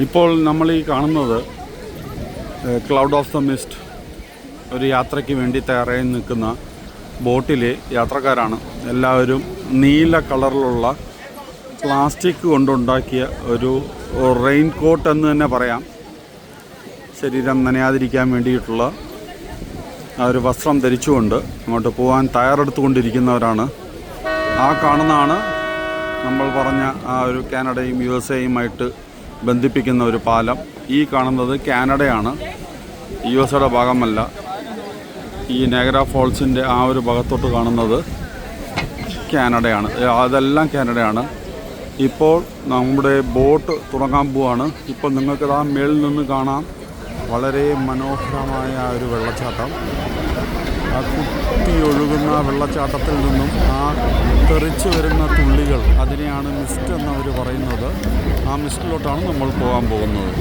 ഇപ്പോൾ നമ്മൾ ഈ കാണുന്നത് ക്ലൗഡ് ഓഫ് ദ മിസ്റ്റ് ഒരു യാത്രയ്ക്ക് വേണ്ടി തയ്യാറായി നിൽക്കുന്ന ബോട്ടിലെ യാത്രക്കാരാണ്. എല്ലാവരും നീല കളറിലുള്ള പ്ലാസ്റ്റിക് കൊണ്ടുണ്ടാക്കിയ ഒരു റെയിൻ കോട്ട് എന്ന് തന്നെ പറയാം. ശരീരം നനയാതിരിക്കാൻ വേണ്ടിയിട്ടുള്ള ആ ഒരു വസ്ത്രം ധരിച്ചുകൊണ്ട് അങ്ങോട്ട് പോകാൻ തയ്യാറെടുത്തുകൊണ്ടിരിക്കുന്നവരാണ്. ആ കാണുന്നതാണ് നമ്മൾ പറഞ്ഞ ആ ഒരു കാനഡയും USA-യുമായിട്ട് ബന്ധിപ്പിക്കുന്ന ഒരു പാലം. ഈ കാണുന്നത് കാനഡയാണ്, USA-യുടെ ഭാഗമല്ല. ഈ നയഗ്ര ഫോൾസിൻ്റെ ആ ഒരു ഭാഗത്തോട്ട് കാണുന്നത് കാനഡയാണ്. അതെല്ലാം കാനഡയാണ്. ഇപ്പോൾ നമ്മുടെ ബോട്ട് തുടങ്ങാൻ പോവാണ്. ഇപ്പോൾ നിങ്ങൾക്കത് ആ മേളിൽ നിന്ന് കാണാം വളരെ മനോഹരമായ ഒരു വെള്ളച്ചാട്ടം. ആ കുത്തി ഒഴുകുന്ന വെള്ളച്ചാട്ടത്തിൽ നിന്നും ആ തെറിച്ച് വരുന്ന തുള്ളികൾ, അതിനെയാണ് മിസ്റ്റ് എന്നവർ പറയുന്നത്. ആ മിസ്റ്റിലോട്ടാണ് നമ്മൾ പോകാൻ പോകുന്നത്.